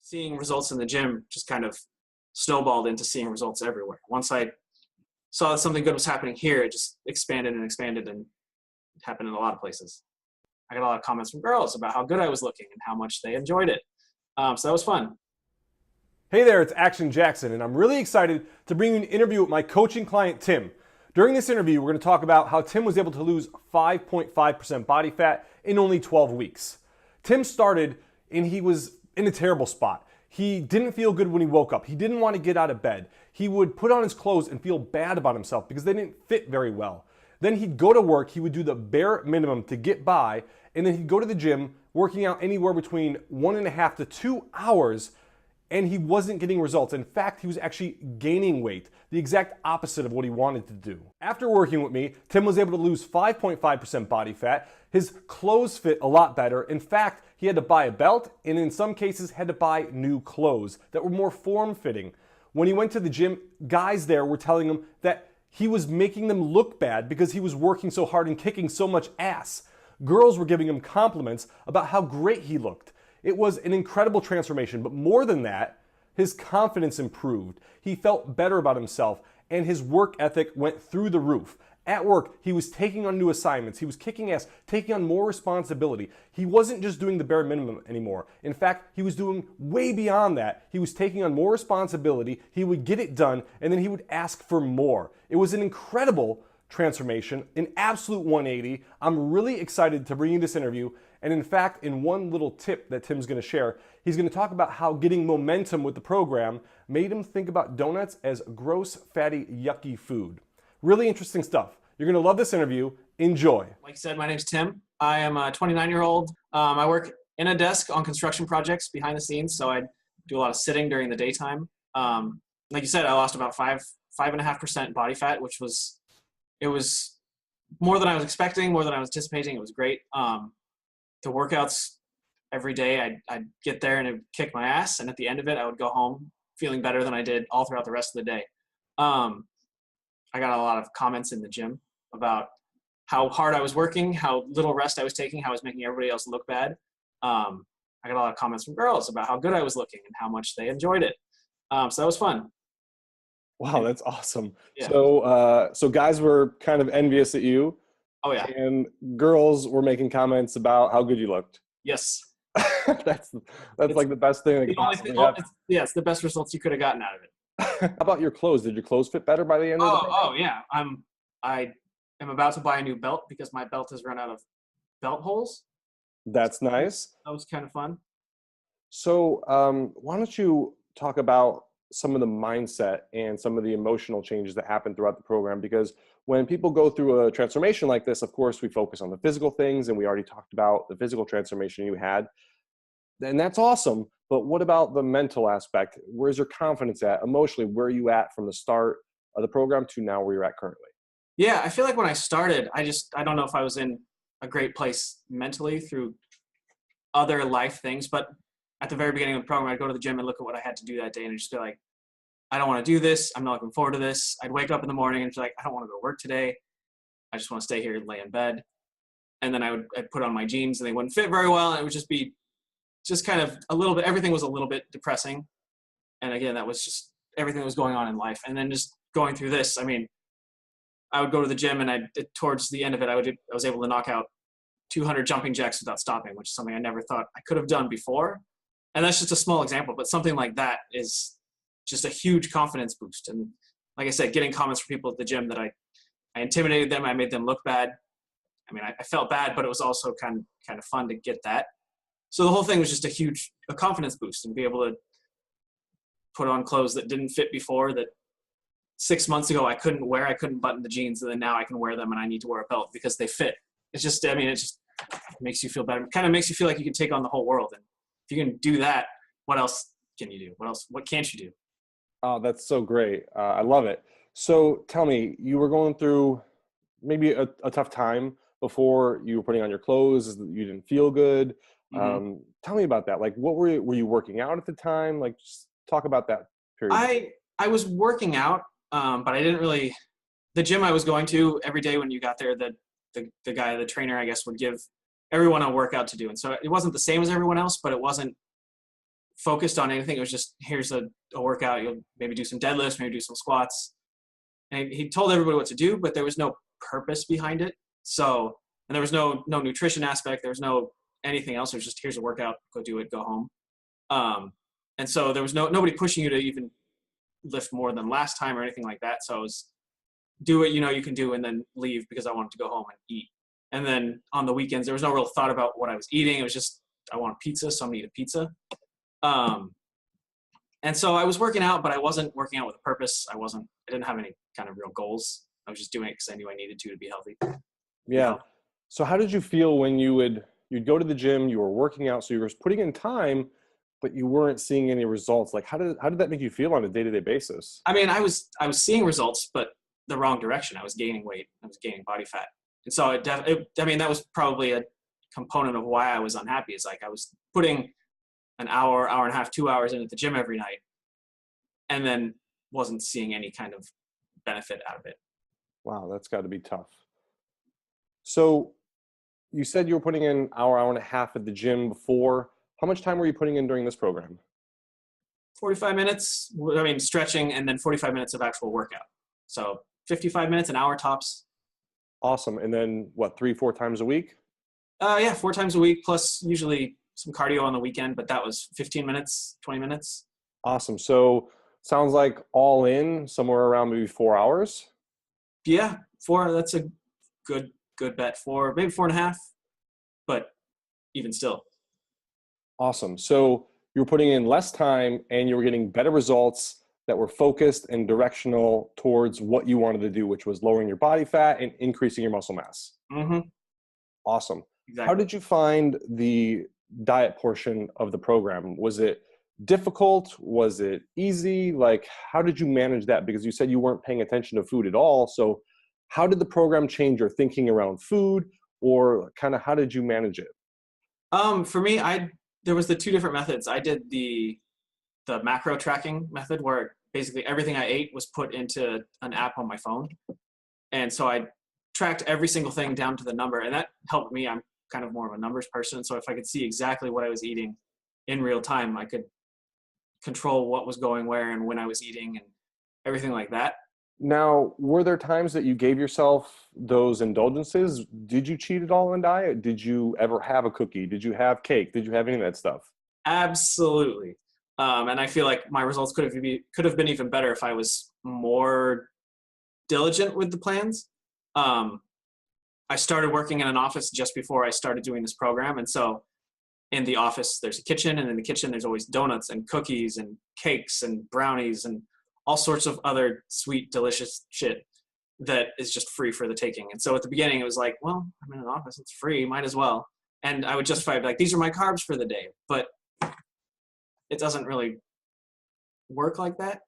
seeing results in the gym just kind of snowballed into seeing results everywhere. Once I saw that something good was happening here, it just expanded and expanded, and it happened in a lot of places. I got a lot of comments from girls about how good I was looking and how much they enjoyed it. So that was fun. Hey there, it's Action Jackson, and I'm really excited to bring you an interview with my coaching client, Tim. During this interview, we're going to talk about how Tim was able to lose 5.5% body fat in only 12 weeks. Tim started and he was in a terrible spot. He didn't feel good when he woke up. He didn't want to get out of bed. He would put on his clothes and feel bad about himself because they didn't fit very well. Then he'd go to work, he would do the bare minimum to get by, and then he'd go to the gym, working out anywhere between 1.5 to 2 hours, and he wasn't getting results. In fact, he was actually gaining weight, the exact opposite of what he wanted to do. After working with me, Tim was able to lose 5.5% body fat. His clothes fit a lot better. In fact, he had to buy a belt, and in some cases had to buy new clothes that were more form-fitting. When he went to the gym, guys there were telling him that he was making them look bad because he was working so hard and kicking so much ass. Girls were giving him compliments about how great he looked. It was an incredible transformation, but more than that, his confidence improved. He felt better about himself, and his work ethic went through the roof. At work, he was taking on new assignments. He was kicking ass, taking on more responsibility. He wasn't just doing the bare minimum anymore. In fact, he was doing way beyond that. He was taking on more responsibility. He would get it done, and then he would ask for more. It was an incredible transformation, an absolute 180. I'm really excited to bring you this interview. And in fact, in one little tip that Tim's going to share, he's going to talk about how getting momentum with the program made him think about donuts as gross, fatty, yucky food. Really interesting stuff. You're going to love this interview. Enjoy. Like I said, my name's Tim. I am a 29-year-old. I work in a desk on construction projects behind the scenes, so I do a lot of sitting during the daytime. Like you said, I lost about 5.5% body fat, which was more than I was expecting, more than I was anticipating. It was great. The workouts every day, I'd get there and it would kick my ass. And at the end of it, I would go home feeling better than I did all throughout the rest of the day. I got a lot of comments in the gym about how hard I was working, how little rest I was taking, how I was making everybody else look bad. I got a lot of comments from girls about how good I was looking and how much they enjoyed it. So that was fun. Wow, that's awesome. Yeah. So guys were kind of envious at you. Oh yeah. And girls were making comments about how good you looked. Yes. That's like the best thing that could possibly happen. Yeah, it's the best results you could have gotten out of it. How about your clothes? Did your clothes fit better by the end of the program? Oh yeah. I am about to buy a new belt because my belt has run out of belt holes. That's nice. That was kind of fun. So why don't you talk about some of the mindset and some of the emotional changes that happen throughout the program? Because when people go through a transformation like this, of course, we focus on the physical things, and we already talked about the physical transformation you had. And that's awesome. But what about the mental aspect? Where's your confidence at? Emotionally, where are you at from the start of the program to now where you're at currently? Yeah, I feel like when I started, I don't know if I was in a great place mentally through other life things, but at the very beginning of the program, I'd go to the gym and look at what I had to do that day and just be like, I don't want to do this. I'm not looking forward to this. I'd wake up in the morning and be like, I don't want to go to work today. I just want to stay here and lay in bed. And then I'd put on my jeans and they wouldn't fit very well. And it would just be kind of a little bit, everything was a little bit depressing. And again, that was just everything that was going on in life. And then just going through this, I mean, I would go to the gym and towards the end of it, I was able to knock out 200 jumping jacks without stopping, which is something I never thought I could have done before. And that's just a small example, but something like that is just a huge confidence boost. And like I said, getting comments from people at the gym that I intimidated them, I made them look bad. I mean, I felt bad, but it was also kind of fun to get that. So the whole thing was just a confidence boost, and be able to put on clothes that didn't fit before, that 6 months ago I couldn't wear. I couldn't button the jeans, and then now I can wear them and I need to wear a belt because they fit. It's just, I mean, it just makes you feel better. It kind of makes you feel like you can take on the whole world. And if you can do that, what else can you do? What can't you do? Oh, that's so great. I love it. So tell me, you were going through maybe a tough time before you were putting on your clothes. You didn't feel good. Mm-hmm. Tell me about that. Like, what were you working out at the time? Like, just talk about that period. I was working out, but I didn't really, the gym I was going to every day when you got there, the guy, the trainer, I guess, would give everyone a workout to do. And so it wasn't the same as everyone else, but it wasn't focused on anything. It was just, here's a workout. You'll maybe do some deadlifts, maybe do some squats. And he told everybody what to do, but there was no purpose behind it. So, and there was no nutrition aspect. There was no anything else. It was just, here's a workout, go do it, go home. And so there was nobody pushing you to even lift more than last time or anything like that. So I was, do what you know you can do and then leave, because I wanted to go home and eat. And then on the weekends, there was no real thought about what I was eating. It was just, I want pizza, so I'm gonna eat a pizza. And so I was working out, but I wasn't working out with a purpose. I didn't have any kind of real goals. I was just doing it because I knew I needed to be healthy. Yeah. So how did you feel when you'd go to the gym, you were working out, so you were putting in time, but you weren't seeing any results? Like, how did that make you feel on a day-to-day basis? I mean, I was seeing results, but the wrong direction. I was gaining weight. I was gaining body fat. And so that was probably a component of why I was unhappy. Is like I was putting an hour and a half, 2 hours in at the gym every night, and then wasn't seeing any kind of benefit out of it. Wow, that's got to be tough. So you said you were putting in hour and a half at the gym before. How much time were you putting in during this program? 45 minutes, I mean, stretching, and then 45 minutes of actual workout. So 55 minutes, an hour tops. Awesome. And then what, 3-4 times a week? Yeah, 4 times a week, plus usually some cardio on the weekend, but that was 15 minutes, 20 minutes. Awesome. So sounds like all in somewhere around maybe 4 hours. Yeah, 4, that's a good bet. 4, maybe 4.5, but even still. Awesome. So you were putting in less time and you were getting better results that were focused and directional towards what you wanted to do, which was lowering your body fat and increasing your muscle mass. Mm-hmm. Awesome. Exactly. How did you find the diet portion of the program? Was it difficult? Was it easy? Like, how did you manage that? Because you said you weren't paying attention to food at all. So how did the program change your thinking around food, or kind of how did you manage it? For me, there was the 2 different methods. I did the macro tracking method, where basically everything I ate was put into an app on my phone. And so I tracked every single thing down to the number, and that helped me. I'm kind of more of a numbers person. So if I could see exactly what I was eating in real time, I could control what was going where and when I was eating and everything like that. Now, were there times that you gave yourself those indulgences? Did you cheat at all on diet? Did you ever have a cookie? Did you have cake? Did you have any of that stuff? Absolutely. And I feel like my results could have been even better if I was more diligent with the plans. I started working in an office just before I started doing this program. And so in the office, there's a kitchen, and in the kitchen, there's always donuts and cookies and cakes and brownies and all sorts of other sweet, delicious shit that is just free for the taking. And so at the beginning, it was like, well, I'm in an office, it's free, might as well. And I would justify it, like, these are my carbs for the day. But it doesn't really work like that.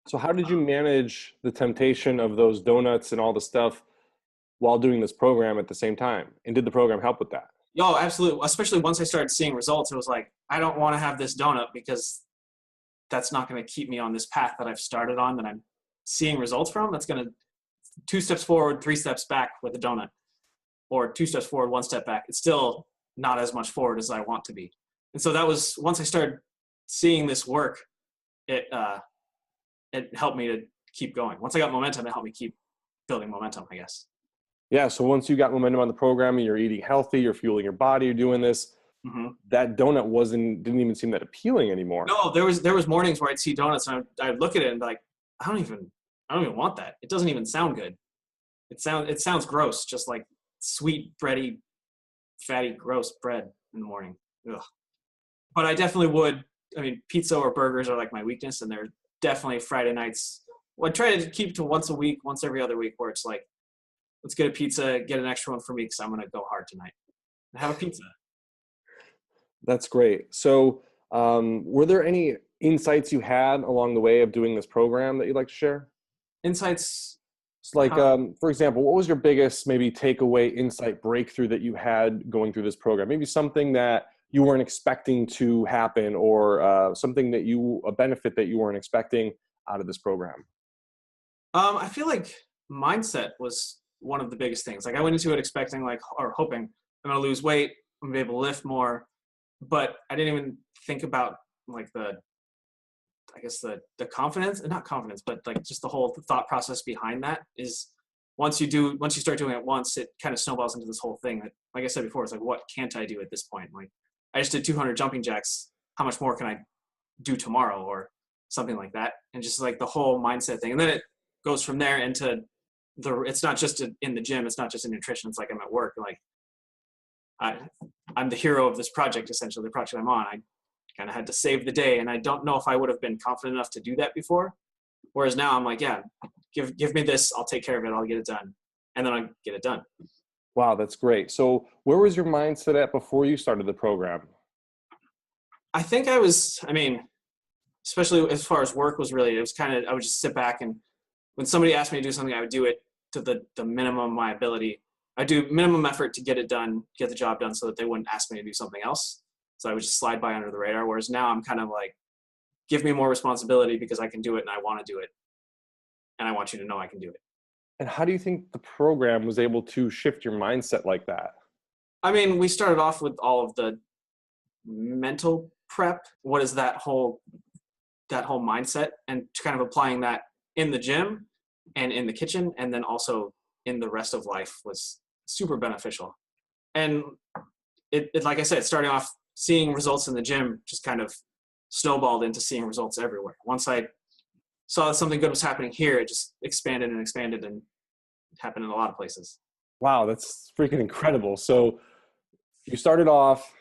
So how did you manage the temptation of those donuts and all the stuff while doing this program at the same time? And did the program help with that? Yo, absolutely. Especially once I started seeing results, it was like, I don't want to have this donut, because that's not going to keep me on this path that I've started on, that I'm seeing results from. That's going to 2 steps forward, 3 steps back with a donut, or 2 steps forward, 1 step back. It's still not as much forward as I want to be. And so that was, once I started seeing this work, it helped me to keep going. Once I got momentum, it helped me keep building momentum, I guess. Yeah. So once you got momentum on the program and you're eating healthy, you're fueling your body, you're doing this, that donut didn't even seem that appealing anymore. No, there was mornings where I'd see donuts and I'd look at it and be like, I don't even want that. It doesn't even sound good. It sounds gross, just like sweet, bready, fatty, gross bread in the morning. Ugh. But I definitely would. I mean, pizza or burgers are like my weakness, and they're definitely Friday nights. Well, I try to keep it to once a week, once every other week, where it's like, let's get a pizza, get an extra one for me because I'm going to go hard tonight. And have a pizza. That's great. So were there any insights you had along the way of doing this program that you'd like to share? Insights? It's like, for example, what was your biggest maybe takeaway, insight, breakthrough that you had going through this program? Maybe something that you weren't expecting to happen, or a benefit that you weren't expecting out of this program? I feel like mindset was one of the biggest things. Like, I went into it expecting, like, or hoping I'm going to lose weight, I'm going to be able to lift more, but I didn't even think about like I guess the confidence, not confidence, but like just the whole thought process behind that is once you start doing it once, it kind of snowballs into this whole thing that, like I said before, it's like, what can't I do at this point? Like I just did 200 jumping jacks. How much more can I do tomorrow or something like that? And just like the whole mindset thing. And then it goes from there into it's not just in the gym. It's not just in nutrition. It's like I'm at work. Like I'm the hero of this project, essentially the project I'm on. I kind of had to save the day. And I don't know if I would have been confident enough to do that before. Whereas now I'm like, yeah, give me this. I'll take care of it. I'll get it done. And then I get it done. Wow, that's great. So where was your mindset at before you started the program? I think especially as far as work was really, it was kind of, I would just sit back and when somebody asked me to do something, I would do it to the minimum of my ability. I do minimum effort to get it done, get the job done so that they wouldn't ask me to do something else. So I would just slide by under the radar. Whereas now I'm kind of like, give me more responsibility because I can do it and I want to do it. And I want you to know I can do it. And how do you think the program was able to shift your mindset like that? I mean, we started off with all of the mental prep. What is that whole mindset, and kind of applying that in the gym and in the kitchen, and then also in the rest of life was super beneficial. And it like I said, starting off seeing results in the gym just kind of snowballed into seeing results everywhere. Once I saw that something good was happening here, it just expanded and expanded, and it happened in a lot of places. Wow, that's freaking incredible. So you started off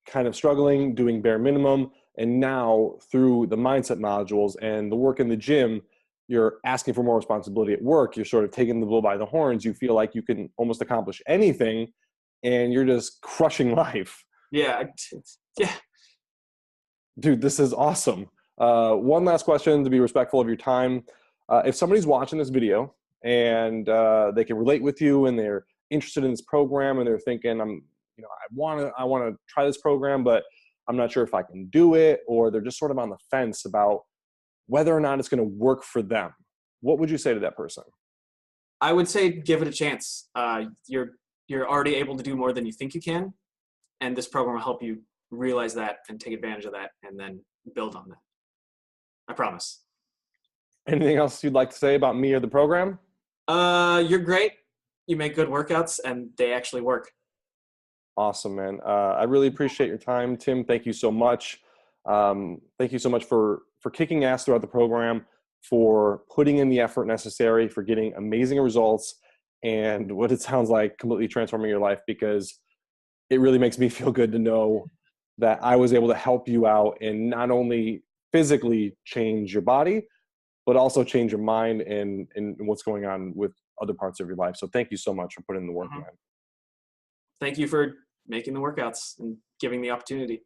kind of struggling, doing bare minimum, and now through the mindset modules and the work in the gym, you're asking for more responsibility at work. You're sort of taking the bull by the horns. You feel like you can almost accomplish anything, and you're just crushing life. Yeah. Yeah. Dude, this is awesome. One last question to be respectful of your time. If somebody's watching this video and they can relate with you and they're interested in this program and they're thinking, I want to try this program, but I'm not sure if I can do it, or they're just sort of on the fence about whether or not it's going to work for them, what would you say to that person? I would say give it a chance. You're already able to do more than you think you can, and this program will help you realize that and take advantage of that and then build on that. I promise. Anything else you'd like to say about me or the program? You're great. You make good workouts and they actually work. Awesome, man. I really appreciate your time, Tim. Thank you so much. Thank you so much for kicking ass throughout the program, for putting in the effort necessary, for getting amazing results, and what it sounds like completely transforming your life, because it really makes me feel good to know that I was able to help you out and not only physically change your body, but also change your mind and what's going on with other parts of your life. So thank you so much for putting in the work, man. Thank you for making the workouts and giving the opportunity.